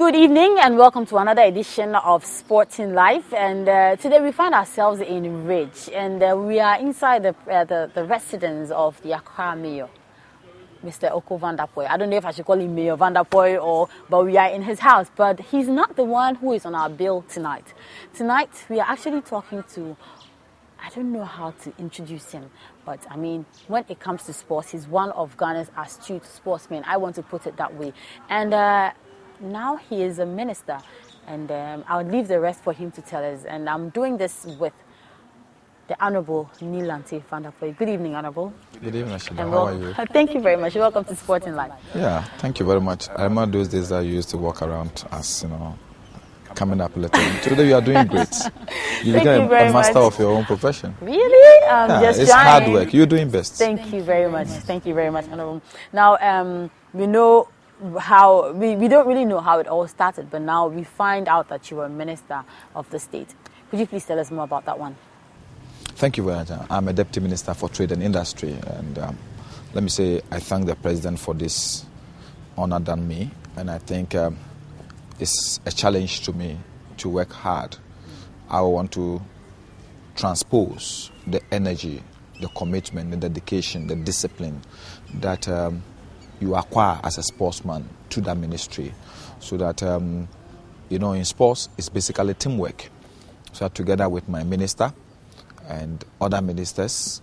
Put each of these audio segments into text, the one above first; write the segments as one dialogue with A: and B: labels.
A: Good evening and welcome to another edition of Sporting Life. And today we find ourselves in Ridge, and we are inside the residence of the Accra Mayor, Mr. Oko Vaderpuye. I don't know if I should call him Mayor Vaderpuye but we are in his house. But he's not the one who is on our bill tonight. Tonight we are actually talking to, I don't know how to introduce him, but I mean, when it comes to sports, he's one of Ghana's astute sportsmen. I want to put it that way. And now he is a minister, and I'll leave the rest for him to tell us. And I'm doing this with the Honourable Lantey Vaderpuye. Good evening, Honourable.
B: Good evening, Rasheedat. How are you?
A: Thank you very much. Welcome to Sporting Life.
B: Yeah, thank you very much. I remember those days I used to walk around as, coming up a little. Today you are doing great. You became a master of your own profession.
A: Really?
B: It's hard work. You're doing best.
A: Thank you very much. Thank you very much, Honourable. Now, we know how we don't really know how it all started, but now we find out that you were a minister of the state. Could you please tell us more about that one?
B: Thank you very much. I'm a deputy minister for trade and industry, and let me say I thank the president for this honor done me, and I think it's a challenge to me to work hard. I want to transpose the energy, the commitment, the dedication, the discipline that you acquire as a sportsman to that ministry, so that in sports it's basically teamwork. So together with my minister and other ministers,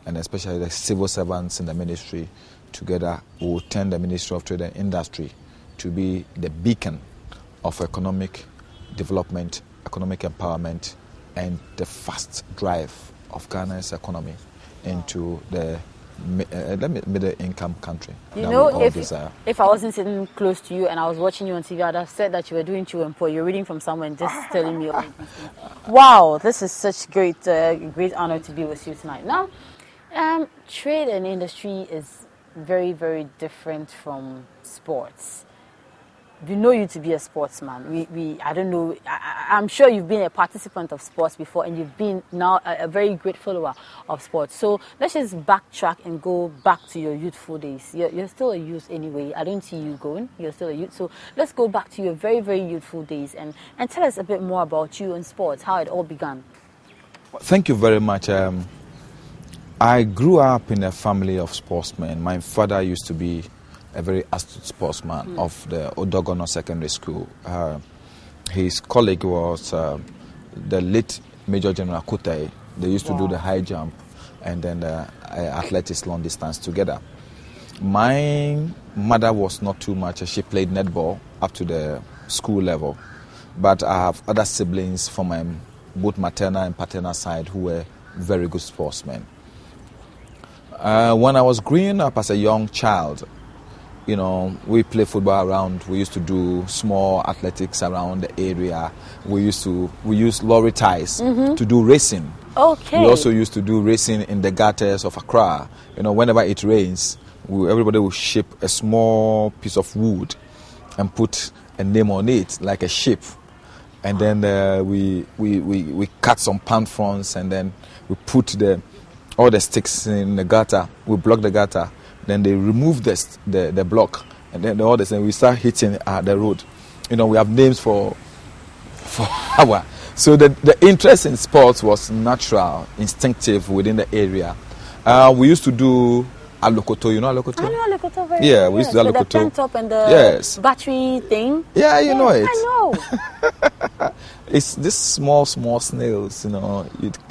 B: and especially the civil servants in the ministry, together we will turn the Ministry of Trade and Industry to be the beacon of economic development, economic empowerment, and the fast drive of Ghana's economy into the middle income country.
A: If I wasn't sitting close to you and I was watching you on TV, I'd have said that you were doing Chuempo. You're reading from somewhere and just telling me. Wow, this is such great honor to be with you tonight. Now, trade and industry is very, very different from sports. We know you to be a sportsman. I don't know. I'm sure you've been a participant of sports before, and you've been now a very great follower of sports. So let's just backtrack and go back to your youthful days. You're still a youth anyway. I don't see you going. You're still a youth. So let's go back to your very, very youthful days and tell us a bit more about you and sports, how it all began.
B: Thank you very much. I grew up in a family of sportsmen. My father used to be a very astute sportsman of the Odogono Secondary School. His colleague was the late Major General Kutai. They used to do the high jump and then the athletics long distance together. My mother was not too much. She played netball up to the school level. But I have other siblings from my both maternal and paternal side who were very good sportsmen. When I was growing up as a young child, we play football around. We used to do small athletics around the area. We used lorry ties to do racing.
A: Okay.
B: We also used to do racing in the gutters of Accra. Whenever it rains, everybody will shape a small piece of wood and put a name on it, like a ship. And then we cut some palm fronds, and then we put all the sticks in the gutter. We block the gutter. Then they remove the block, and then we start hitting the road. We have names for our. So the interest in sports was natural, instinctive within the area. We used to do alokoto. You know alokoto?
A: I know alokoto very
B: well. We used to do alokoto.
A: The tent up and the battery thing.
B: Yeah, you know it.
A: I know.
B: It's this small snails.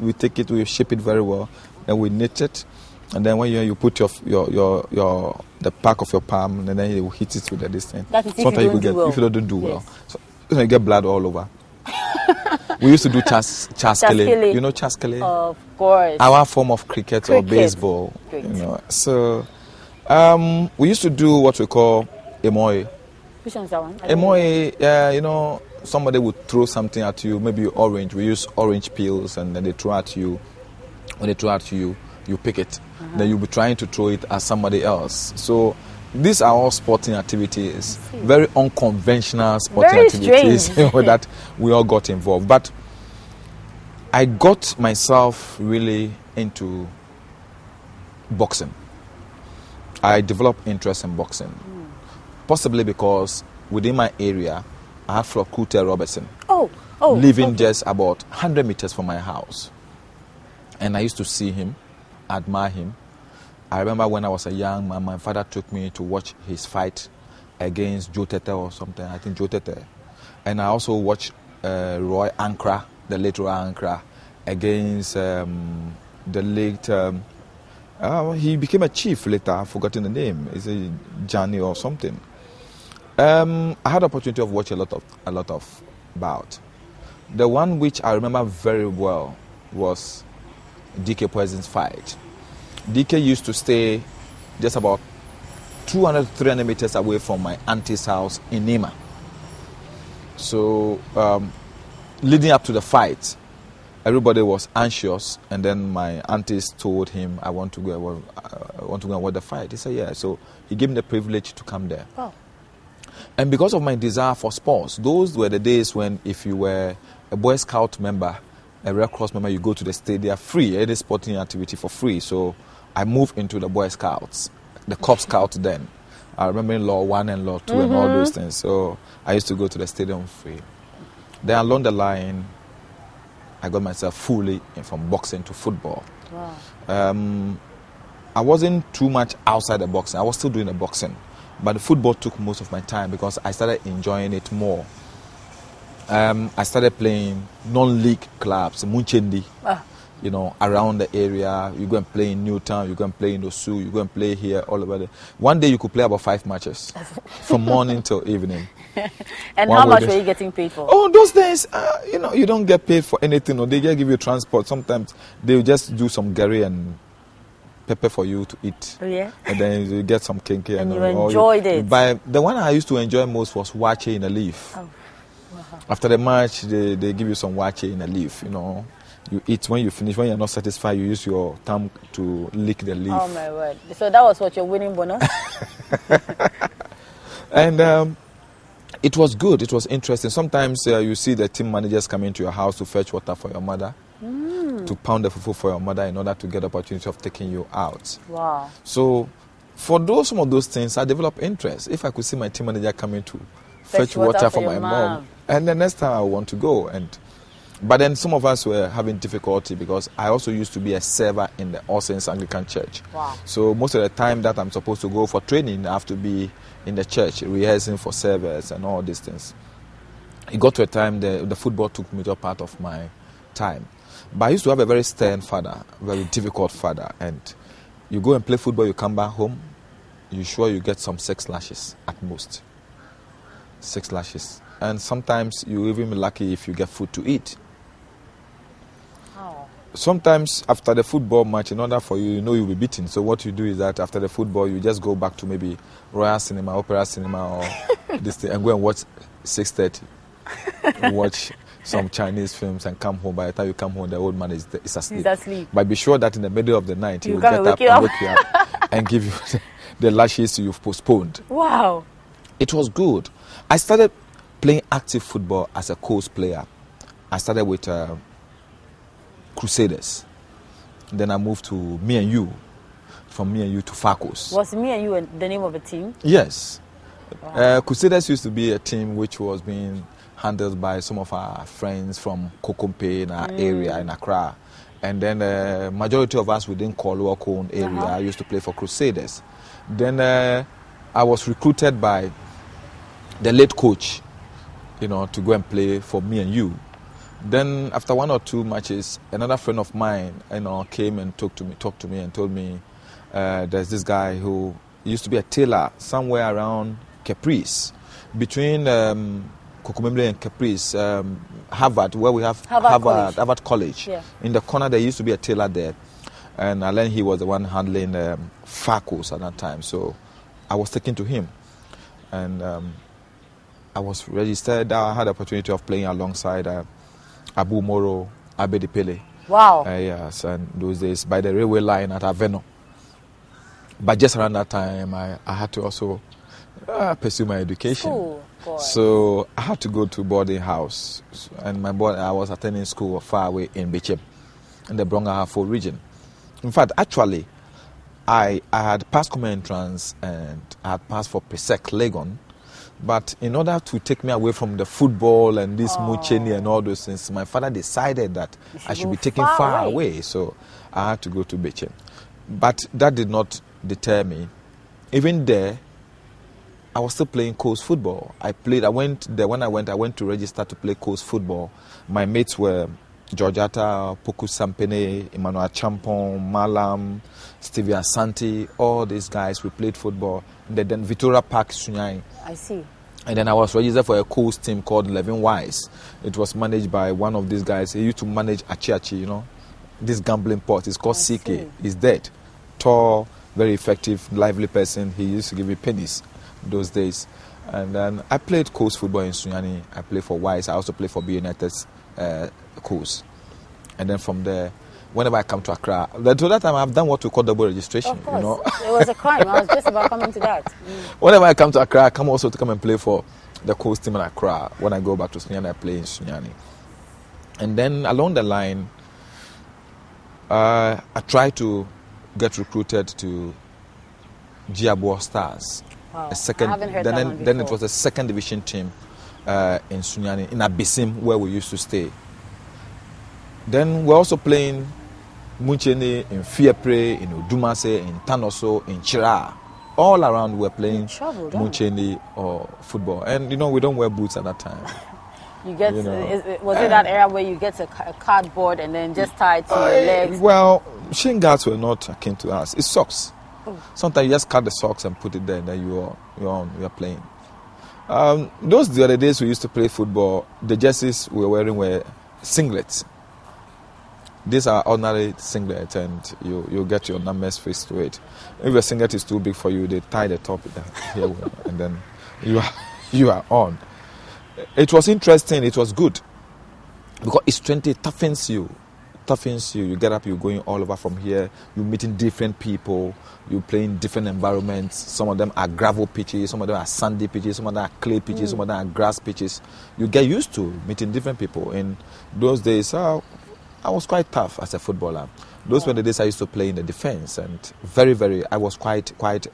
B: We take it, we shape it very well, and we knit it. And then when you put the back of your palm, and then you hit it with the distance.
A: That is if you
B: don't do well. So you get blood all over. We used to do chaskele. You know chaskele?
A: Of course.
B: Our form of cricket or baseball.
A: Great.
B: So we used to do what we call emoy.
A: Which one's that one?
B: Emoy, somebody would throw something at you, maybe orange. We use orange peels, and then they throw at you. When they throw at you, you pick it. Then you'll be trying to throw it at somebody else. So these are all sporting activities, very unconventional sporting activities that we all got involved. But I got myself really into boxing. I developed interest in boxing, possibly because within my area I had Flokute Robertson.
A: Oh,
B: living
A: okay.
B: just about 100 meters from my house. And I used to see him, admire him. I remember when I was a young man, my father took me to watch his fight against Joe Tete or something, I think Joe Tete. And I also watched Roy Ankra, the late Roy Ankra, against the late, he became a chief later, I've forgotten the name, is it Johnny or something. I had the opportunity of watching a lot of bout. The one which I remember very well was DK Poison's fight. DK used to stay just about 200, 300 meters away from my auntie's house in Nima. So leading up to the fight, everybody was anxious, and then my aunties told him, I want to go and watch the fight. He said, yeah. So he gave me the privilege to come there.
A: Oh.
B: And because of my desire for sports, those were the days when if you were a Boy Scout member, a Red Cross member, you go to the stadium free, any sporting activity for free. So I moved into the Boy Scouts, the Cub Scouts then. I remember Law 1 and Law 2 and all those things. So I used to go to the stadium free. Then along the line, I got myself fully from boxing to football.
A: Wow.
B: I wasn't too much outside the boxing. I was still doing the boxing. But the football took most of my time because I started enjoying it more. I started playing non-league clubs, Munchendi, around the area. You go and play in Newtown, you go and play in Osu, you go and play here, all over there. One day you could play about 5 matches from morning till evening.
A: And how much were you getting paid for?
B: Oh, those days, you don't get paid for anything. Or they just give you transport. Sometimes they just do some gari and pepper for you to eat.
A: Oh, yeah?
B: And then you get some kinky.
A: And you enjoyed it.
B: But the one I used to enjoy most was wache in a leaf.
A: Oh. Wow.
B: After the match, they give you some wache in a leaf, You eat when you finish. When you're not satisfied, you use your thumb to lick the leaf.
A: Oh, my word. So that was what your winning bonus?
B: And it was good. It was interesting. Sometimes you see the team managers coming to your house to fetch water for your mother, to pound the fufu for your mother in order to get the opportunity of taking you out.
A: Wow.
B: So for some of those things, I developed interest. If I could see my team manager coming to fetch water for my mom, and the next time I want to go. But then some of us were having difficulty because I also used to be a server in the All Saints Anglican Church.
A: Wow.
B: So most of the time that I'm supposed to go for training, I have to be in the church, rehearsing for service and all these things. It got to a time the football took major part of my time. But I used to have a very stern father, very difficult father. And you go and play football, you come back home, you're sure you get some 6 lashes at most. 6 lashes. And sometimes you even be lucky if you get food to eat.
A: Oh.
B: Sometimes after the football match, in order for you'll be beaten. So what you do is that after the football, you just go back to maybe Royal Cinema, Opera Cinema, or this thing, and go and watch 6:30. Watch some Chinese films and come home. By the time you come home, the old man is asleep.
A: He's asleep.
B: But be sure that in the middle of the night, he will
A: get
B: up and wake you up and give you the lashes you've postponed.
A: Wow.
B: It was good. I started playing active football as a coach player. I started with Crusaders. Then I moved to Me and You. From Me and You to Facos.
A: Was Me and You the name of a team?
B: Yes.
A: Wow.
B: Crusaders used to be a team which was being handled by some of our friends from Kokompe in our area in Accra. And then the majority of us within Kolwakon area used to play for Crusaders. Then I was recruited by the late coach, to go and play for Me and You. Then after 1 or 2 matches, another friend of mine, came and talked to me and told me there's this guy who used to be a tailor somewhere around Caprice, between Kokomemle and Caprice, Harvard, where we have Harvard College.
A: Yeah.
B: In the corner, there used to be a tailor there. And I learned he was the one handling Facos at that time. So I was taken to him. And I was registered. I had the opportunity of playing alongside Abu Moro, Abedipele.
A: Wow.
B: Yes, and those days by the railway line at Aveno. But just around that time, I had to also pursue my education. So I had to go to boarding house. And I was attending school far away in Bechem, in the Brongahafo region. In fact, actually, I had passed common entrance and I had passed for Presec Legon. But in order to take me away from the football and this Mucheni and all those things, my father decided that I should be taken far away. So I had to go to Bechen. But that did not deter me. Even there, I was still playing coast football. When I went to register to play coast football. My mates were Georgiata, Poku Sampene, Emmanuel Champon, Malam, Stevie Asante, all these guys. We played football. And then Victoria Park, Sunyai.
A: I see.
B: And then I was registered for a coast team called Levin Wise. It was managed by one of these guys. He used to manage Achi, this gambling port. It's called CK. He's dead. Tall, very effective, lively person. He used to give me pennies those days. And then I played coast football in Sunyani. I played for Wise. I also played for B United's coast. And then from there, whenever I come to Accra, to that time I've done what we call double registration.
A: Of course. It was a crime. I was just about coming to that.
B: Whenever I come to Accra, I come also to come and play for the coast team in Accra. When I go back to Sunyani, I play in Sunyani. And then along the line, I tried to get recruited to Giabo Stars.
A: Wow.
B: I haven't heard that one before. Then it was a second division team in Sunyani, in Abisim, where we used to stay. Then we're also playing Muncheni, in Fiepre, in Udumase, in Tanoso, in Chira. All around we're playing Muncheni or football. And we don't wear boots at that time.
A: Was it that era where you get a cardboard and then just tie it to your legs?
B: Well, shin guards were not akin to us. It's socks. Sometimes you just cut the socks and put it there, and then you're playing. The other days we used to play football. The jerseys we were wearing were singlets. These are ordinary singlets, and you get your numbers fixed to it. If your singlet is too big for you, they tie the top here, and then you are on. It was interesting. It was good because it's 20. Toughens you. You get up, you're going all over from here. You're meeting different people. You play in different environments. Some of them are gravel pitches. Some of them are sandy pitches. Some of them are clay pitches. Some of them are grass pitches. You get used to meeting different people. In those days, I was quite tough as a footballer. Those were the days I used to play in the defense, and I was quite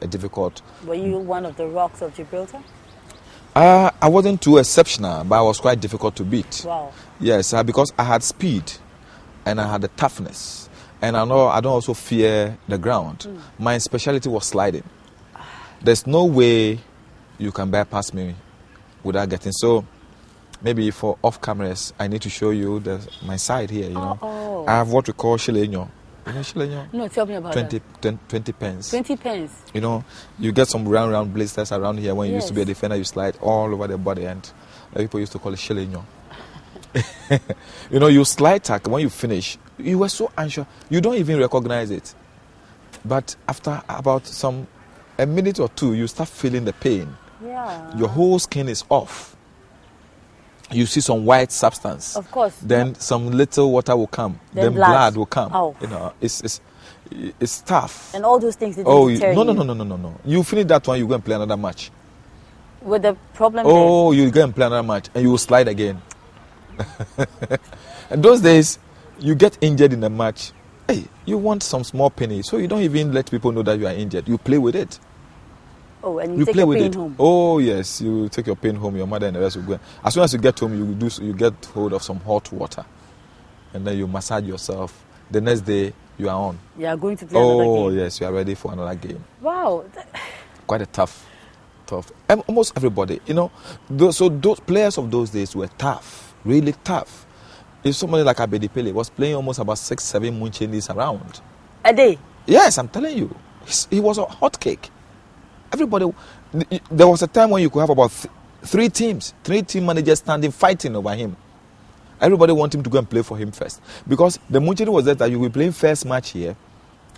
B: difficult.
A: Were you one of the rocks of Gibraltar?
B: I wasn't too exceptional, but I was quite difficult to beat.
A: Wow.
B: Yes, because I had speed. And I had the toughness. And I don't also fear the ground. My specialty was sliding. There's no way you can bypass me without getting. So maybe for off cameras, I need to show you my side here, I have what we call shilenyo. You know shilenyo?
A: No, tell me about
B: 20 pence.
A: 20 pence.
B: You get some round blisters around here. When you used to be a defender, you slide all over the body. And people used to call it shilenyo. You slide tackle. When you finish, you were so anxious, you don't even recognize it. But after about a minute or two, you start feeling the pain.
A: Yeah. Your
B: whole skin is off. You see some white substance.
A: Of course.
B: Then some little water will come. Then blood will come. Oh. It's tough.
A: And all those things didn't deter you.
B: No. You finish that one, you go and play another match.
A: With the problem.
B: You go and play another match, and you will slide again. And those days, you get injured in a match. Hey, you want some small penny, so you don't even let people know that you are injured. You play with it.
A: Oh, and you take your pain home.
B: Oh yes, you take your pain home. Your mother and the rest will go. As soon as you get home, you get hold of some hot water, and then you massage yourself. The next day, you are on.
A: You are going to play another game.
B: Oh yes, you are ready for another game.
A: Wow.
B: Quite a tough. And almost everybody, those players of those days were tough. Really tough. If somebody like Vaderpuye was playing almost about 6-7 Munchenis around
A: a day.
B: Yes, I'm telling you, he was a hot cake. Everybody. There was a time when you could have about three team managers standing fighting over him. Everybody wanted him to go and play for him first, because the Muncheni was that you will be playing first match here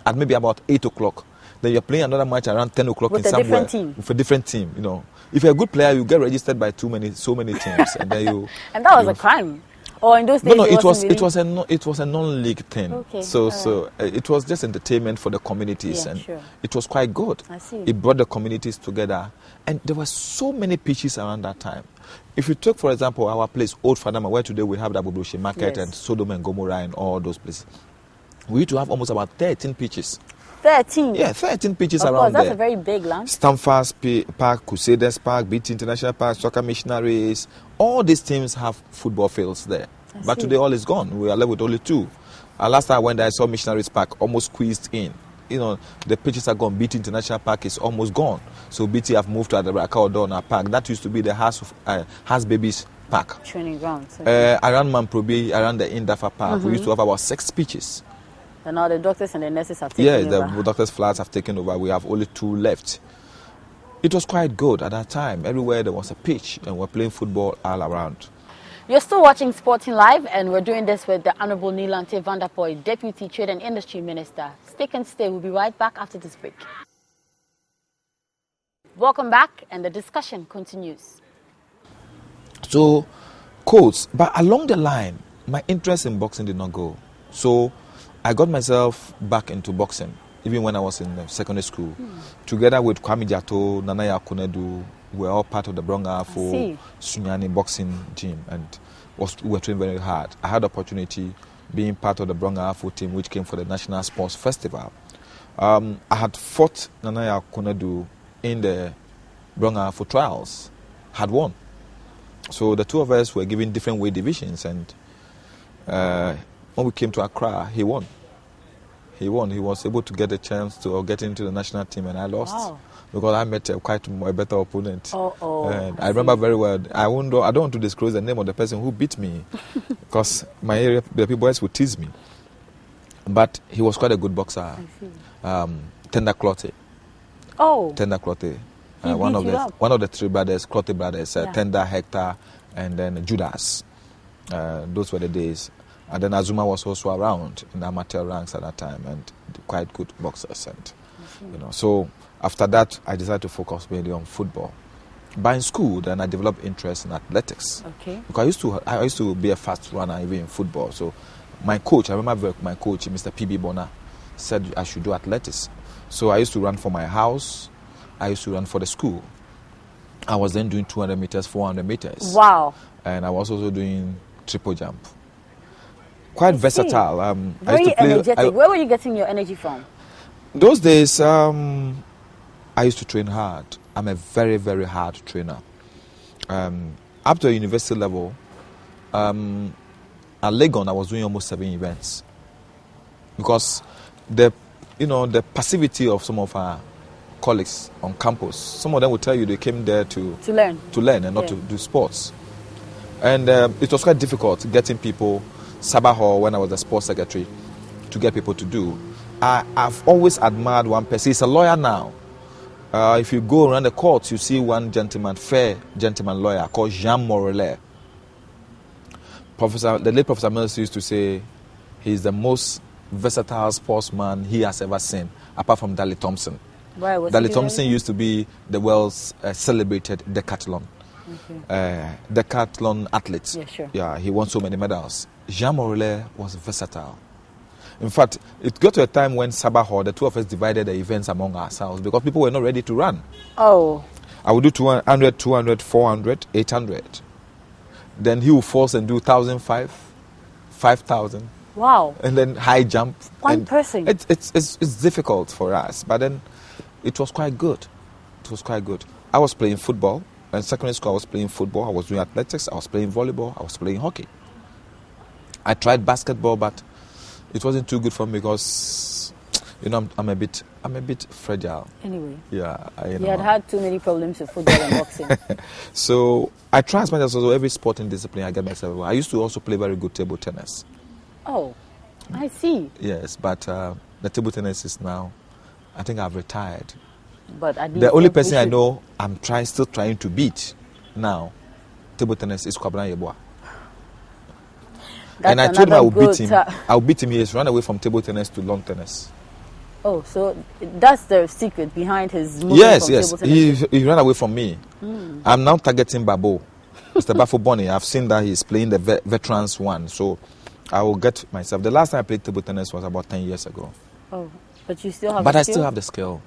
B: at maybe about 8 o'clock. Then you're playing another match around 10 o'clock
A: with
B: in somewhere
A: with
B: a different team. If you're a good player, you get registered by so many teams, and then you.
A: And that was a crime. Or in those days,
B: it was a non-league thing. Okay. So it was just entertainment for the communities, and it was quite good.
A: I see.
B: It brought the communities together, and there were so many pitches around that time. If you take, for example, our place, Old Fadama, where today we have the Abubushe Market and Sodom and Gomorrah and all those places, we used to have almost about 13 pitches.
A: 13?
B: Yeah, 13 pitches
A: of
B: around
A: course, that's
B: there.
A: A very big land.
B: Stamford Park, Crusaders Park, BT International Park, Soccer Missionaries. All these teams have football fields there. But today all is gone. We are left with only 2. Last time I went there, I saw Missionaries Park almost squeezed in. The pitches are gone. BT International Park is almost gone. So BT have moved to Adebraka Odona Park. That used to be the House Babies Park.
A: Training ground.
B: Around Manprobe, around the Indafa Park, we used to have about 6 pitches.
A: And now the doctors and the nurses have taken over.
B: Yeah, the doctors' flats have taken over. We have only 2 left. It was quite good at that time. Everywhere there was a pitch, and we're playing football all around.
A: You're still watching Sporting Live, and we're doing this with the Honorable Lantey Vaderpuye, Deputy Trade and Industry Minister. Stick and stay. We'll be right back after this break. Welcome back, and the discussion continues.
B: So, coach, but along the line, my interest in boxing did not go. So, I got myself back into boxing, even when I was in secondary school. Together with Kwame Jato, Nanaya Kunedu, we were all part of the Bronga for Sunyani boxing gym, and we were training very hard. I had the opportunity being part of the Bronga Afo team, which came for the National Sports Festival. I had fought Nanaya Kunedu in the Bronga Afo trials, had won. So the 2 of us were given different weight divisions, and when we came to Accra, he won. He was able to get a chance to get into the national team, and I lost because I met quite a better opponent. And I remember very well. I don't want to disclose the name of the person who beat me because my area, the people would tease me. But he was quite a good boxer. Tender Clotte. Tender Clotte. One of the 3 brothers, Clotte brothers, Tender, Hector, and then Judas. Those were the days. And then Azuma was also around in the amateur ranks at that time, and quite good boxers. And so after that, I decided to focus mainly on football. But in school, then I developed interest in athletics. Because I used to be a fast runner even in football. So my coach, I remember my coach, Mr. PB Bonner, said I should do athletics. So I used to run for my house. I used to run for the school. I was then doing 200 meters, 400 meters.
A: Wow.
B: And I was also doing triple jump. Quite versatile.
A: Very energetic. Where were you getting your energy from?
B: Those days, I used to train hard. I'm a very, very hard trainer. Up to a university level, at Legon, I was doing almost 7 events. Because the passivity of some of our colleagues on campus, some of them will tell you they came there to learn and not to do sports. And it was quite difficult getting people. Sabah Hall, when I was the sports secretary, to get people to do. I've always admired one person. He's a lawyer now. If you go around the courts, you see one gentleman, fair gentleman lawyer called Jean Morellet. The late Professor Mills used to say he's the most versatile sportsman he has ever seen, apart from Dali Thompson. Dali Thompson used to be the world's celebrated decathlon. Decathlon athlete. Yeah, he won so many medals. Jean Morellet was versatile. In fact, it got to a time when Sabah Hall, the 2 of us divided the events among ourselves because people were not ready to run. I would do 200, 200, 400, 800. Then he would force and do 1,005, 5,000.
A: Wow.
B: And then high jump.
A: One person.
B: It's difficult for us, but then it was quite good. I was playing football. In secondary school, I was playing football. I was doing athletics. I was playing volleyball. I was playing hockey. I tried basketball, but it wasn't too good for me because, I'm a bit fragile.
A: Anyway.
B: Yeah.
A: You had too many problems with football and boxing.
B: So I try as much as possible every sporting discipline I get myself. I used to also play very good table tennis.
A: I see.
B: Yes, but the table tennis is now, I think I've retired.
A: But
B: the only person I know I'm still trying to beat now, table tennis, is Kwabena Yeboah. And I told him I would beat him. I'll beat him. He has run away from table tennis to lawn tennis.
A: So that's the secret behind his movement
B: yes.
A: Table tennis.
B: He ran away from me. I'm now targeting Babo. Mr. Bafo Bonnie. I've seen that he's playing the veterans one. So I will get myself. The last time I played table tennis was about 10 years ago.
A: But you still have
B: But I still have the skill.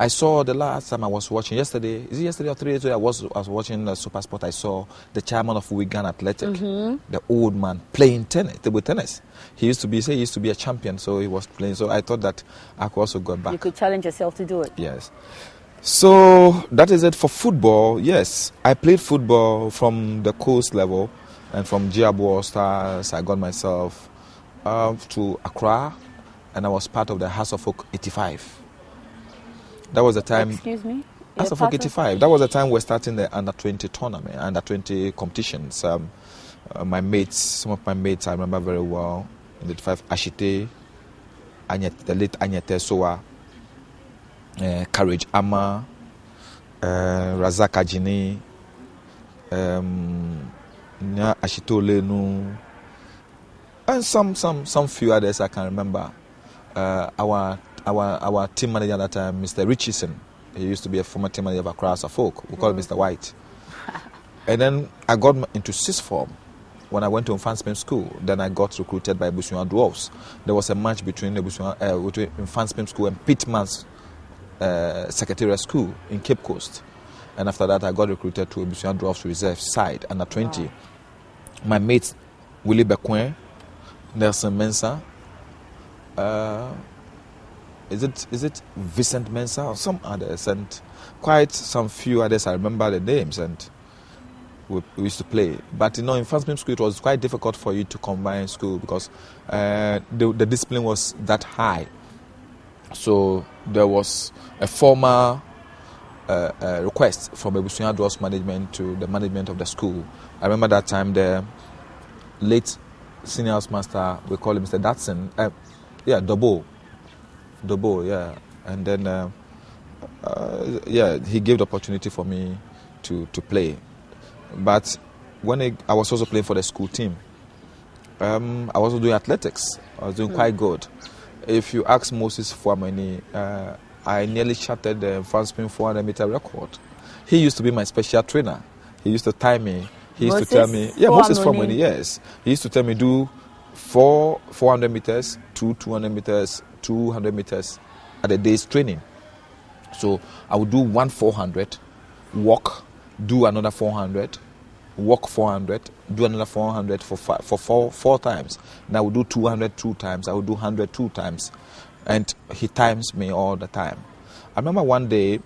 B: I saw the last time I was watching yesterday. Is it yesterday or 3 days ago? I was watching Super Sport. I saw the chairman of Wigan Athletic, the old man, playing table tennis. He used to be a champion, so he was playing. So I thought that I could also go back.
A: You could challenge yourself to do it.
B: Yes. So that is it for football. Yes, I played football from the coast level, and from Jiabo Stars, I got myself to Accra, and I was part of the House of Folk 85. That was the time.
A: Excuse me?
B: House of Folk 85. That was the time we're starting the under 20 tournament, under 20 competitions. Some of my mates, I remember very well. In the 85, Ashite, the late Anyete Soa, Courage Ama, Razak Ajini, Ashito Lenu, and some few others I can remember. Our team manager at that time, Mr. Richardson, he used to be a former team manager of Accra Folk. We call him Mr. White. And then I got into sixth form when I went to Infanspem School. Then I got recruited by Busuan Dwarfs. There was a match between Infanspem School and Pittman's Secretariat School in Cape Coast. And after that, I got recruited to Busuan Dwarfs Reserve side, under 20. Wow. My mates, Willie Bequin, Nelson Mensah, is it Vincent Mensah or some others, and quite some few others. I remember the names, and we used to play. But in Infanspem School, it was quite difficult for you to combine school because the discipline was that high. So there was a formal request from Ebusuan Dwarfs management to the management of the school. I remember that time the late senior house master, we call him Mr. Datson, Dobo, yeah. And then, he gave the opportunity for me to play. But when I was also playing for the school team, I was also doing athletics. I was doing quite good. If you ask Moses Fuamani, I nearly shattered the Infanspem 400-meter record. He used to be my special trainer. He used to time me. He used to tell me, Moses Fuamani, yes. He used to tell me, do 400 meters, 200 meters, 200 meters at a day's training. So I would do 400, walk, do another 400, walk 400, do another 400 for four times. And I would do 200 2 times. I would do 100 2 times. And he times me all the time. I remember one day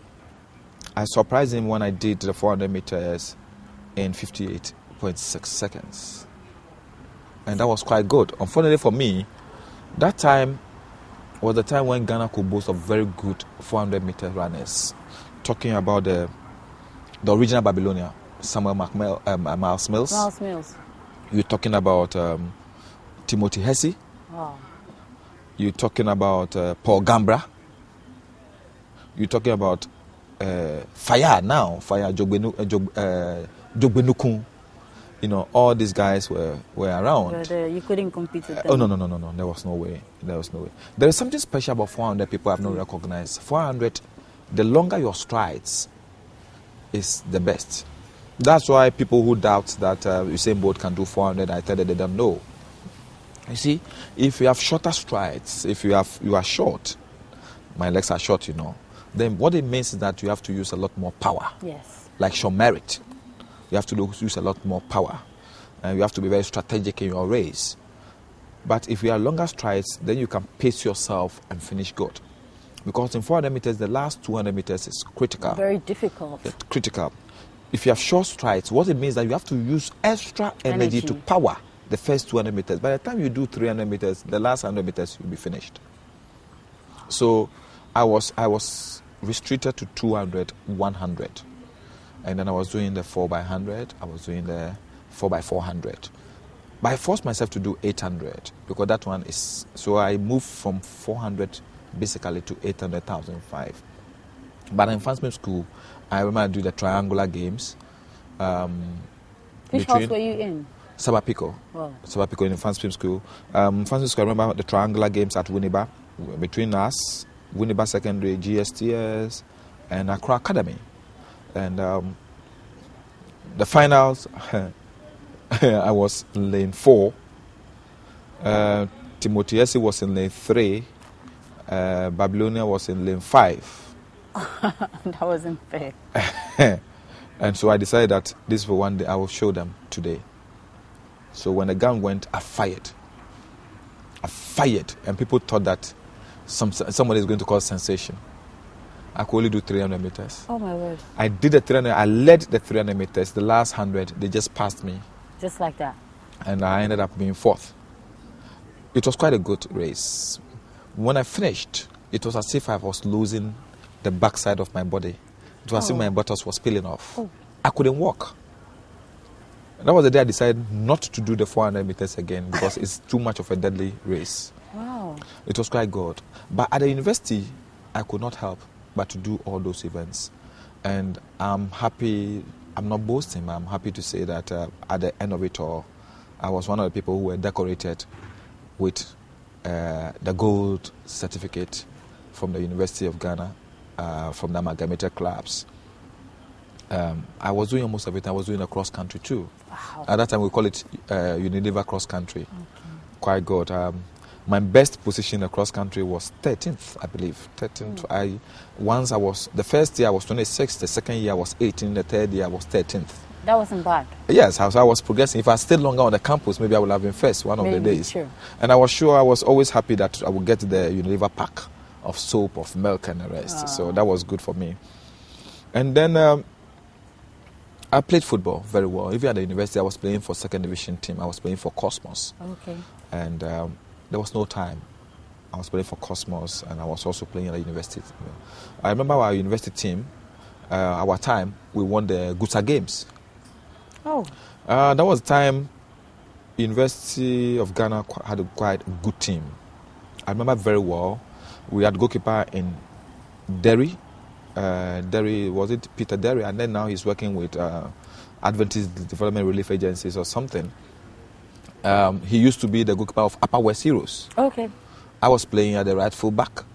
B: I surprised him when I did the 400 meters in 58.6 seconds. And that was quite good. Unfortunately for me, that time was the time when Ghana could boast of very good 400-meter runners. Talking about the original Babylonia, Samuel Miles Mills.
A: Miles Mills.
B: You're talking about Timothy Hesse.
A: Wow.
B: You're talking about Paul Gambra. You're talking about Fire Jogbenukun. You know, all these guys were around.
A: But you couldn't compete with them.
B: Oh, no. There was no way. There is something special about 400 people I've not recognized. 400, the longer your strides is the best. That's why people who doubt that Usain Bolt can do 400, I tell them they don't know. You see, if you have shorter strides, if you are short, my legs are short, then what it means is that you have to use a lot more power.
A: Yes.
B: Like Sean Merritt. You have to use a lot more power. And you have to be very strategic in your race. But if you have longer strides, then you can pace yourself and finish good. Because in 400 meters, the last 200 meters is critical.
A: Very difficult.
B: It's critical. If you have short strides, what it means is that you have to use extra energy to power the first 200 meters. By the time you do 300 meters, the last 100 meters, you'll be finished. So I was restricted to 200, 100. And then I was doing the 4x100. I was doing the 4x400. But I forced myself to do 800 because that one is... So I moved from 400 basically to 800,005. But in Infanspem School, I remember I do the triangular games.
A: Which house were you in?
B: Sabapico.
A: Wow.
B: Sabapico in Infanspem School. Infanspem School, I remember the triangular games at Winneba. Between us, Winneba Secondary, GSTS, and Accra Academy. And the finals, I was in lane 4. Timothy Hesse was in lane 3. Babylonia was in lane 5.
A: That wasn't fair.
B: And so I decided that this for one day I will show them today. So when the gun went, I fired. And people thought that somebody is going to cause sensation. I could only do 300 meters.
A: Oh my word.
B: I did the 300, I led the 300 meters. The last 100, they just passed me.
A: Just like that.
B: And I ended up being fourth. It was quite a good race. When I finished, it was as if I was losing the backside of my body. It was as if my buttocks was peeling off.
A: Oh.
B: I couldn't walk. That was the day I decided not to do the 400 meters again because it's too much of a deadly race.
A: Wow.
B: It was quite good. But at the university, I could not help but to do all those events. And I'm happy, I'm not boasting, I'm happy to say that at the end of it all, I was one of the people who were decorated with the gold certificate from the University of Ghana, from the amalgamated clubs. I was doing almost everything. I was doing a cross country too.
A: Wow.
B: At that time, we call it Unilever cross country. Okay. Quite good. My best position in the cross country was 13th, I believe. 13th. The first year I was 26th, the second year I was 18th, the third year I was 13th.
A: That wasn't bad.
B: Yes, I was progressing. If I stayed longer on the campus, maybe I would have been first one of the days.
A: Sure.
B: And I was sure, I was always happy that I would get the Unilever pack of soap, of milk and the rest. So that was good for me. And then I played football very well. Even at the university, I was playing for second division team. I was playing for Cosmos.
A: Okay.
B: And there was no time. I was playing for Cosmos, and I was also playing at the university. I remember our university team, our time, we won the Guta Games.
A: Oh.
B: That was the time University of Ghana had a quite good team. I remember very well. We had goalkeeper in Derry. Derry, was it Peter Derry? And then now he's working with Adventist Development Relief Agencies or something. He used to be the goalkeeper of Upper West Heroes.
A: Okay.
B: I was playing at the right full back.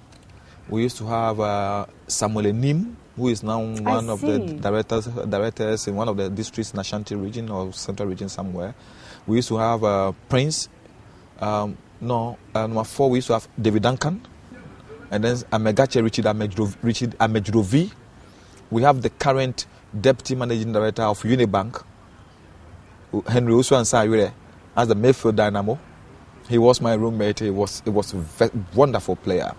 B: We used to have Samuel Enim, who is now one of the directors in one of the districts in Ashanti region or Central region somewhere. We used to have Prince. Number 4, we used to have David Duncan. And then Amegache Richard Amejrovi. We have the current Deputy Managing Director of Unibank, Henry Usuansayure, as the Mayfield Dynamo. He was my roommate. He was a wonderful player.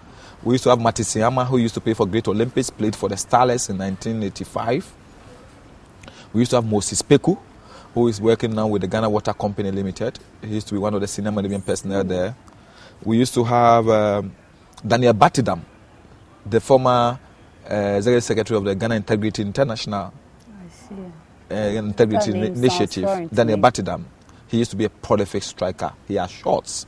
B: We used to have Mati Siyama, who used to play for Great Olympics, played for the Starlets in 1985. We used to have Moses Peku, who is working now with the Ghana Water Company Limited. He used to be one of the senior management personnel there. We used to have Daniel Batidam, the former Executive Secretary of the Ghana Integrity International Integrity Initiative. Daniel Batidam. He used to be a prolific striker. He has shots.